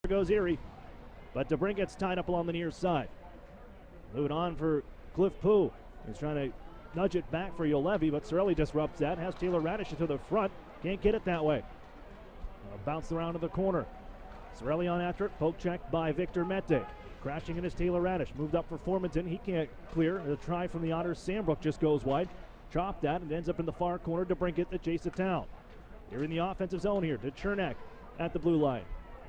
There goes Erie, but DeBrinket's tied up along the near side. Moving on for Cliff Pooh. He's trying to nudge it back for Juolevi, but Cirelli disrupts that. Has Taylor Radish to the front. Can't get it that way. Bounced around to the corner. Cirelli on after it. Poke check by Victor Mete. Crashing in is Taylor Radish. Moved up for Formanton. He can't clear. The try from the Otters. Sandbrook just goes wide. Chopped that and ends up in the far corner. DeBrinket to chase it down. You're in the offensive zone here to Chernak at the blue line.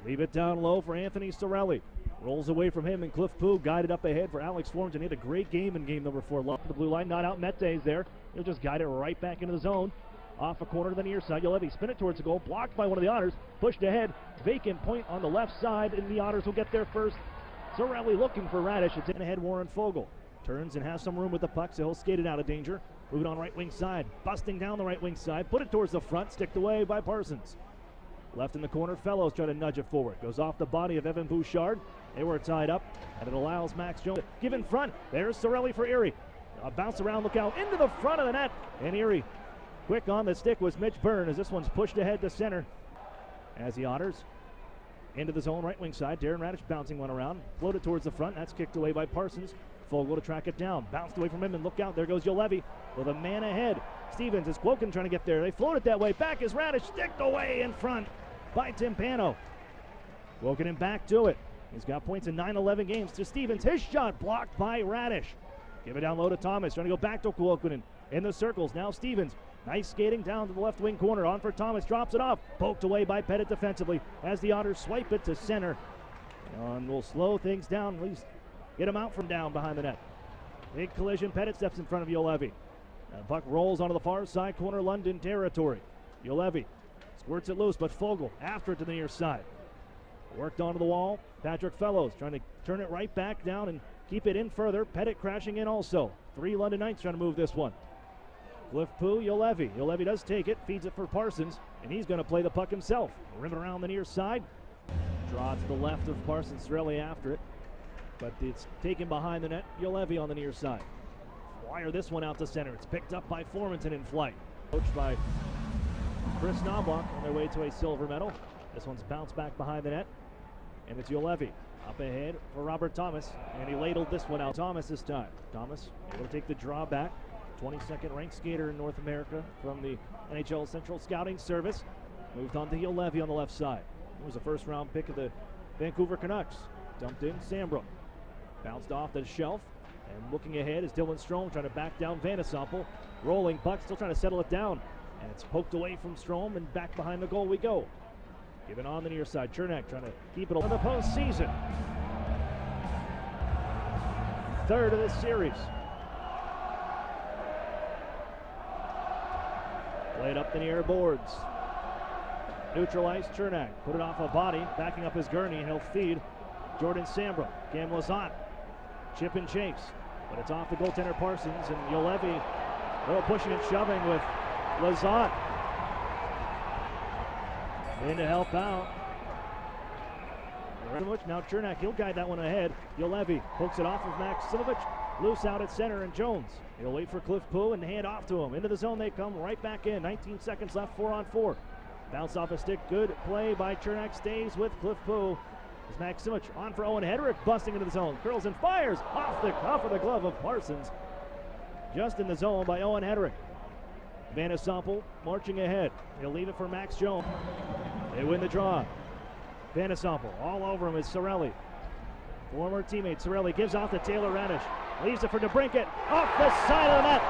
Leave it down low for Anthony Cirelli. Rolls away from him, and Cliff Pooh guided up ahead for Alex Formanton. He had a great game in game number 4. The blue line, not out. Mete's there. He'll just guide it right back into the zone. Off a corner to the near side. Juolevi spin it towards the goal. Blocked by one of the Otters. Pushed ahead. Vacant point on the left side, and the Otters will get there first. Cirelli looking for Radish. It's in ahead Warren Fogle. Turns and has some room with the puck, so he'll skate it out of danger. Moving on right wing side. Busting down the right wing side. Put it towards the front. Sticked away by Parsons. Left in the corner, Fellows try to nudge it forward. Goes off the body of Evan Bouchard. They were tied up, and it allows Max Jones to give in front. There's Cirelli for Erie. A bounce around, look out, into the front of the net. And Erie, quick on the stick was Mitch Byrne as this one's pushed ahead to center. As the Otters into the zone, right wing side. Darren Radish bouncing one around. Floated towards the front. That's kicked away by Parsons. Fogle to track it down. Bounced away from him, and look out, there goes Juolevi with a man ahead. Stevens is Quoken trying to get there. They float it that way. Back is Radish, sticked away in front by Timpano. Woken him back to it. He's got points in 9-11 games to Stevens. His shot blocked by Radish. Give it down low to Thomas. Trying to go back to Woken in the circles. Now Stevens. Nice skating down to the left wing corner. On for Thomas. Drops it off. Poked away by Pettit defensively as the Otters swipe it to center. And will slow things down. At least get him out from down behind the net. Big collision. Pettit steps in front of Juolevi. Puck rolls onto the far side corner. London territory. Juolevi squirts it loose, but Fogle after it to the near side. Worked onto the wall. Patrick Fellows trying to turn it right back down and keep it in further. Pettit crashing in also. 3 London Knights trying to move this one. Cliff Pooh, Juolevi. Juolevi does take it, feeds it for Parsons, and he's going to play the puck himself. Rim it around the near side. Draw to the left of Parsons. Cirelli after it, but it's taken behind the net. Juolevi on the near side. Wire this one out to center. It's picked up by Formanton in flight. Coached by Chris Knobloch on their way to a silver medal. This one's bounced back behind the net, and it's Juolevi up ahead for Robert Thomas, and he ladled this one out. Thomas this time. Thomas able to take the draw back. 22nd ranked skater in North America from the NHL Central Scouting Service. Moved on to Juolevi on the left side. He was a first round pick of the Vancouver Canucks. Dumped in Sandbrook. Bounced off the shelf, and looking ahead is Dylan Strome trying to back down Vanasample. Rolling puck, still trying to settle it down. And it's poked away from Strome, and back behind the goal we go. Given on the near side. Chernak trying to keep it on the postseason. Third of this series. Played up the near boards. Neutral ice, Chernak. Put it off a body, backing up his gurney, and he'll feed Jordan Sambrook. Cam Lazat. Chip and chase. But it's off the goaltender Parsons, and Juolevi a little pushing and shoving with Lazat in to help out. Now Chernak, he'll guide that one ahead. Juolevi pokes it off of Maximovich. Loose out at center, and Jones. He'll wait for Cliff Pooh and hand off to him. Into the zone they come, right back in. 19 seconds left, 4-on-4. Bounce off a stick, good play by Chernak. Stays with Cliff Pooh. As Maximovich on for Owen Hedrick, busting into the zone. Curls and fires off the cuff of the glove of Parsons. Just in the zone by Owen Hedrick. Vanasample marching ahead. He'll leave it for Max Jones. They win the draw. Vanasample all over him is Cirelli. Former teammate Cirelli gives off to Taylor Radish. Leaves it for DeBrinket. Off the side of the net.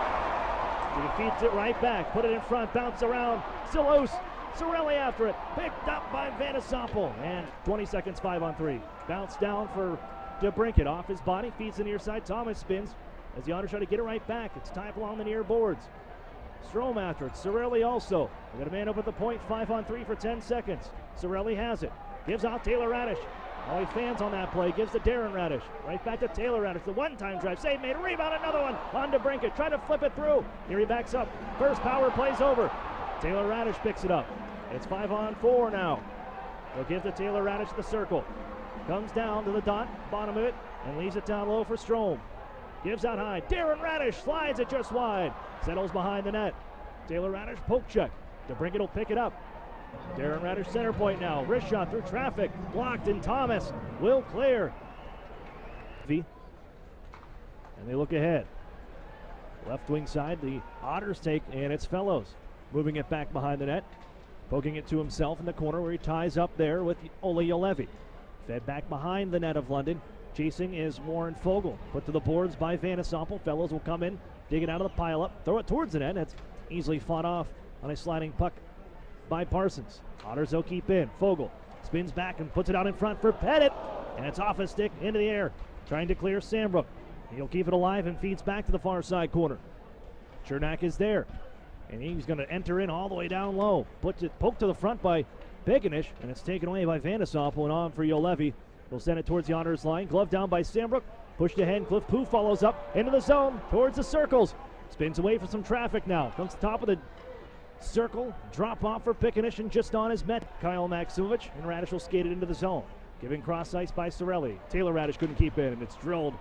He feeds it right back. Put it in front. Bounce around. Still loose. Cirelli after it. Picked up by Vanasample. And 20 seconds, 5-on-3. Bounce down for DeBrinket. Off his body. Feeds the near side. Thomas spins as the Otters try to get it right back. It's time along the near boards. Strome after it. Cirelli also. We got a man up at the point. 5-on-3 for 10 seconds. Cirelli has it. Gives out Taylor Radish. Oh, he fans on that play. Gives to Darren Radish. Right back to Taylor Radish. The one-time drive. Save made. Rebound. Another one. On to DeBrinket. Try to flip it through. Here he backs up. First power play's over. Taylor Radish picks it up. It's 5-on-4 now. They'll give to Taylor Radish the circle. Comes down to the dot. Bottom of it. And leaves it down low for Strome. Gives out high. Darren Radish slides it just wide. Settles behind the net. Taylor Radish poke check. DeBrinket will pick it up. Darren Radish center point now. Wrist shot through traffic. Blocked, and Thomas will clear. And they look ahead. Left wing side, the Otters take, and it's Fellows moving it back behind the net. Poking it to himself in the corner where he ties up there with Olli Juolevi. Fed back behind the net of London. Chasing is Warren Fogle. Put to the boards by Vanasample. Fellows will come in, dig it out of the pile-up, throw it towards the net. It's easily fought off on a sliding puck by Parsons. Otters will keep in. Fogle spins back and puts it out in front for Pettit. And it's off his stick into the air. Trying to clear Sandbrook. He'll keep it alive and feeds back to the far side corner. Chernak is there. And he's going to enter in all the way down low. Puts it poked to the front by Pekanish, and it's taken away by Vanasample and on for Juolevi. He'll send it towards the Otters line. Glove down by Sandbrook. Pushed ahead. Cliff Pooh follows up into the zone towards the circles. Spins away for some traffic now. Comes to the top of the circle. Drop off for Pekanish and just on his met. Kyle Maksimovic, and Radish will skate it into the zone. Giving cross ice by Cirelli. Taylor Radish couldn't keep in, and it's drilled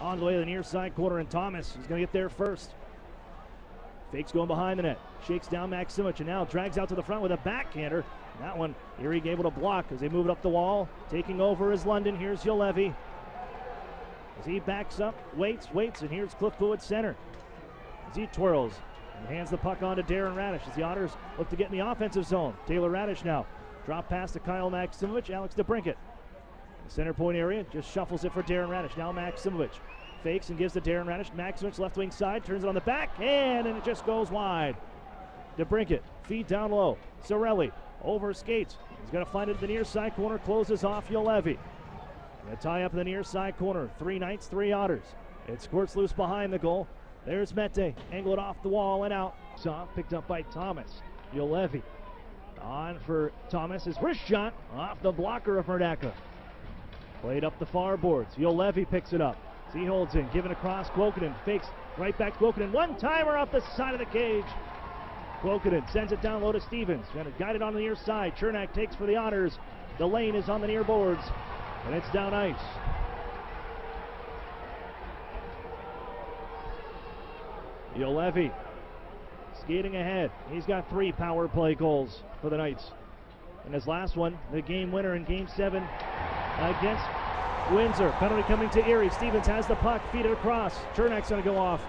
on the way to the near side corner, and Thomas is going to get there first. Fakes going behind the net. Shakes down Maksimovic and now drags out to the front with a backhander. That one, Erie able to block as they move it up the wall. Taking over is London. Here's Juolevi. As he backs up, waits, and here's Cliff Pooh at center. As he twirls and hands the puck on to Darren Radish as the Otters look to get in the offensive zone. Taylor Radish now. Drop pass to Kyle Maksimovic. Alex DeBrincat. Center point area, just shuffles it for Darren Radish. Now Maksimovic. Fakes and gives to Darren Radish. Maksimovic left wing side, turns it on the backhand, and it just goes wide. DeBrincat, feed down low. Cirelli over skates. He's going to find it at the near side corner, closes off Juolevi. A tie up in the near side corner. 3 Knights, 3 Otters. It squirts loose behind the goal. There's Mete, angled off the wall and out. Soft picked up by Thomas. Juolevi on for Thomas. His wrist shot off the blocker of Merdaka. Played up the far boards. Juolevi picks it up. He holds in, giving across. Kuokkanen fakes right back. Kuokkanen, one-timer off the side of the cage. Kuokkanen sends it down low to Stevens. Trying to guide it on the near side. Chernak takes for the Otters. The lane is on the near boards, and it's down ice. Juolevi skating ahead. He's got 3 power play goals for the Knights. And his last one, the game winner in Game 7 against Windsor. Penalty coming to Erie. Stevens has the puck, feed it across. Chernak's going to go off.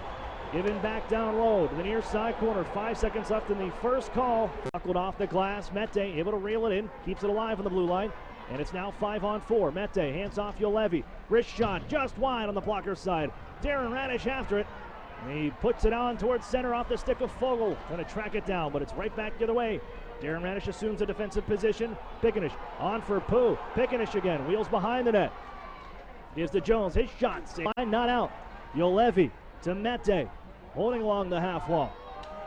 Given back down low to the near side corner. 5 seconds left in the first call. Buckled off the glass. Mete able to reel it in. Keeps it alive on the blue line. And it's now 5-on-4. Mete hands off Juolevi. Wrist shot just wide on the blocker side. Darren Radish after it. And he puts it on towards center off the stick of Fogle. Trying to track it down, but it's right back the other way. Darren Radish assumes a defensive position. Pekanish on for Pooh. Pekanish again. Wheels behind the net. Gives to Jones. His shot. Not out. Juolevi to Mete. Holding along the half wall.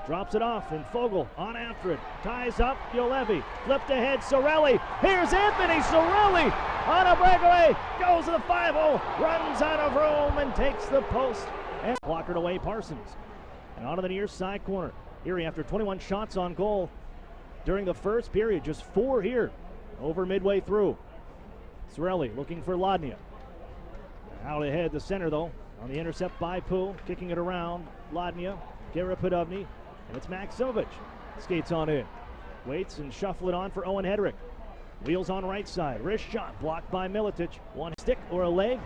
Drops it off, and Fogle on after it. Ties up Juolevi. Flipped ahead. Cirelli. Here's Anthony Cirelli on a breakaway. Goes to the 5-0. Runs out of room and takes the post. And blockered away Parsons. And onto the near side corner. Erie after 21 shots on goal during the first period. Just 4 here over midway through. Cirelli looking for Ladnia. Out ahead the center though. On the intercept by Pooh. Kicking it around. Ladnia. Garapidovny. And it's Maksimovic. Skates on in. Waits and shuffle it on for Owen Hedrick. Wheels on right side. Wrist shot blocked by Miletic. One stick or a leg.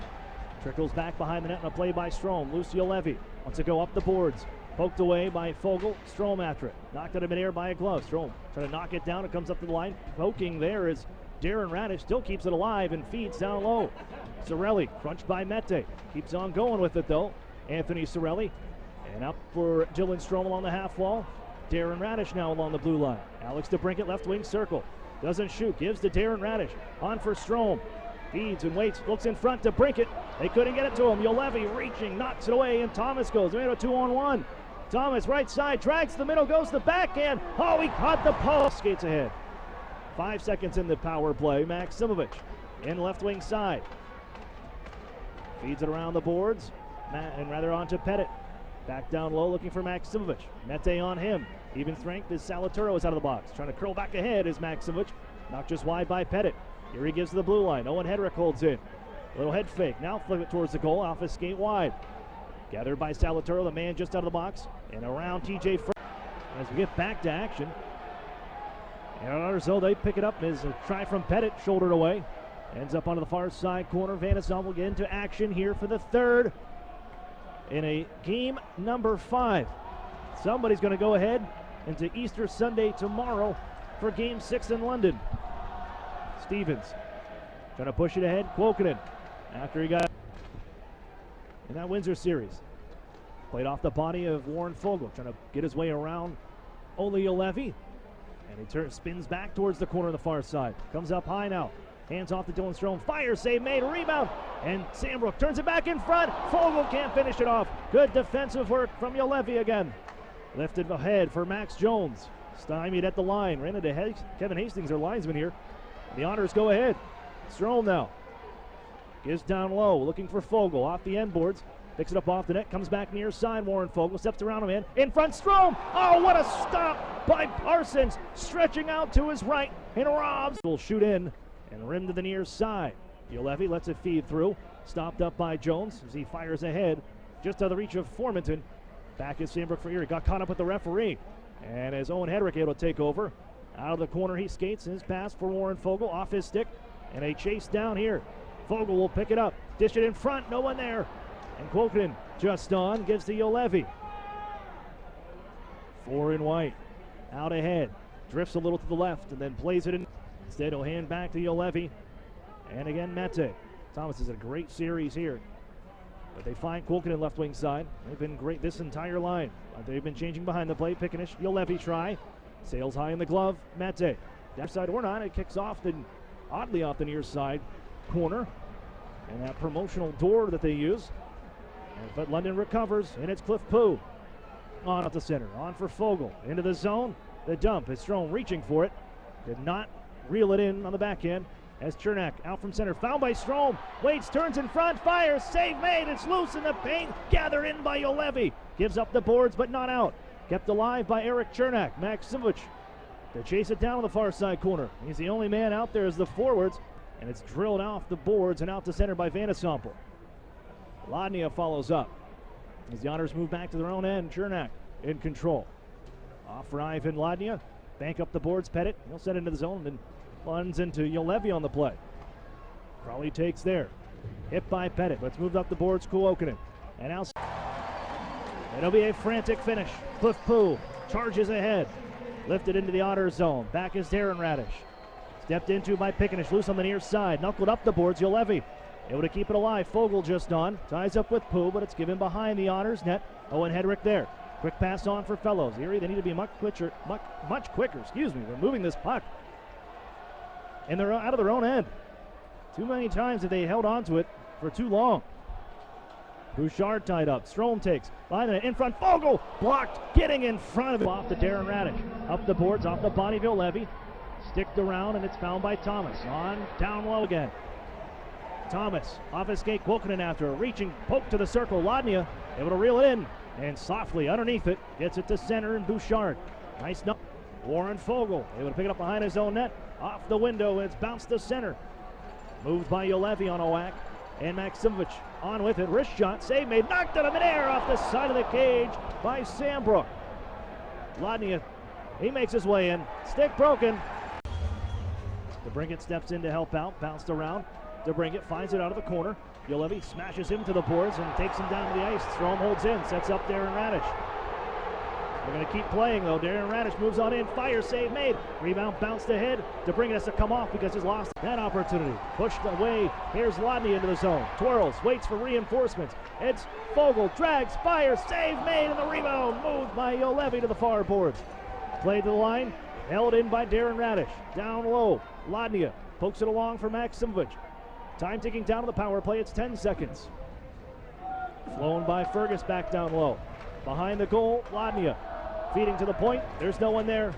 Trickles back behind the net and a play by Strome. Luce Juolevi wants to go up the boards. Poked away by Fogle. Strome after it. Knocked out of midair by a glove. Strome trying to knock it down. It comes up to the line. Poking there is Darren Radish. Still keeps it alive and feeds down low. Cirelli crunched by Mete. Keeps on going with it though. Anthony Cirelli. And up for Dylan Strome along the half wall. Darren Radish now along the blue line. Alex DeBrincat left wing circle. Doesn't shoot. Gives to Darren Radish. On for Strome. Feeds and waits. Looks in front to DeBrincat. They couldn't get it to him. Juolevi reaching. Knocks it away. And Thomas goes. We had a 2-on-1. Thomas right side. Drags the middle. Goes the backhand. Oh, he caught the post. Skates ahead. 5 seconds in the power play. Maksimovic in left wing side. Feeds it around the boards. And rather on to Pettit. Back down low looking for Maksimovic. Mete on him. Even strength as Salaturo is out of the box. Trying to curl back ahead is Maksimovic. Knocked just wide by Pettit. Here he gives to the blue line. Owen Hedrick holds in. Little head fake. Now flip it towards the goal. Off his skate wide. Gathered by Salaturo, the man just out of the box. And around TJ As we get back to action. And so they pick it up as a try from Pettit, shouldered away. Ends up onto the far side corner. Vanessa will get into action here for the third in a game number 5. Somebody's going to go ahead into Easter Sunday tomorrow for game 6 in London. Stevens trying to push it ahead. Quokkanen after he got in that Windsor series. Played off the body of Warren Fogle, trying to get his way around Olli Juolevi. And he spins back towards the corner on the far side. Comes up high now. Hands off to Dylan Strome. Fire save made. Rebound. And Sandbrook turns it back in front. Fogle can't finish it off. Good defensive work from Juolevi again. Lifted ahead for Max Jones. Stymied at the line. Ran into Kevin Hastings, their linesman here. The Honors go ahead. Strome now. Gives down low. Looking for Fogle. Off the end boards. Picks it up off the net. Comes back near side. Warren Fogle steps around him in front. Strome. Oh, what a stop by Parsons. Stretching out to his right. And robs. Will shoot in. And rim to the near side. Juolevi lets it feed through. Stopped up by Jones as he fires ahead. Just out of the reach of Formanton. Back is Sandbrook for Erie. Got caught up with the referee. And as Owen Hedrick able to take over. Out of the corner he skates. His pass for Warren Fogle off his stick. And a chase down here. Fogle will pick it up. Dish it in front. No one there. And Quokkanen just on. Gives to Juolevi. 4 in white. Out ahead. Drifts a little to the left and then plays it in. Instead, he'll hand back to Juolevi. And again, Mete. Thomas has a great series here. But they find Quokkanen left wing side. They've been great this entire line. They've been changing behind the plate. Pickenish, Juolevi try. Sails high in the glove. Mete. That side or not, it kicks off oddly off the near side corner. And that promotional door that they use. But London recovers, and it's Cliff Pooh. On at the center. On for Fogle. Into the zone. The dump is Strome reaching for it. Did not reel it in on the backhand as Chernak out from center. Found by Strome. Waits, turns in front, fires, save made. It's loose in the paint. Gathered in by Juolevi. Gives up the boards, but not out. Kept alive by Eric Chernak. Maksimovic to chase it down on the far side corner. He's the only man out there as the forwards, and it's drilled off the boards and out to center by Vanasomple. Ladnia follows up. As the Honors move back to their own end, Chernak in control. Off for Ivan Ladnia. Bank up the boards, Pettit. He'll set into the zone and runs into Juolevi on the play. Crawley takes there. Hit by Pettit. Let's move up the boards, Quokkanen. And now it'll be a frantic finish. Cliff Pooh charges ahead. Lifted into the Otter zone. Back is Darren Radish. Stepped into by Pickenish. Loose on the near side. Knuckled up the boards. Juolevi able to keep it alive. Fogle just on. Ties up with Pooh, but it's given behind the Honors net. Owen Hedrick there. Quick pass on for Fellows. Erie, they need to be much quicker. They're moving this puck. And they're out of their own end. Too many times have they held on to it for too long. Bouchard tied up. Strome takes. Line it in front. Fogle blocked. Getting in front of it. Off to Darren Radish. Up the boards, off the body of Juolevi. Sticked around, and it's found by Thomas. On, down low again. Thomas off his skate. Quokkanen after a reaching poke to the circle. Ladnia able to reel it in. And softly underneath it, gets it to center and Bouchard. Nice number. Warren Fogle able to pick it up behind his own net. Off the window, it's bounced to center. Moved by Juolevi on a whack. And Maksimovic on with it. Wrist shot, save made, knocked out of midair off the side of the cage by Sandbrook. Ladnia, he makes his way in. Stick broken. DeBrincat steps in to help out, bounced around. DeBrincat finds it out of the corner. Juolevi smashes him to the boards and takes him down to the ice. Strome holds in, sets up Darren Radish. They're going to keep playing though. Darren Radish moves on in, fire save made. Rebound bounced ahead. DeBrincat has to come off because he's lost that opportunity. Pushed away. Here's Ladnia into the zone. Twirls, waits for reinforcements. It's Fogle, drags, fire, save made, and the rebound moved by Juolevi to the far boards. Played to the line, held in by Darren Radish. Down low, Ladnia pokes it along for Maksimovic. Time ticking down to the power play, it's 10 seconds. Flown by Fergus back down low. Behind the goal, Ladnia feeding to the point. There's no one there.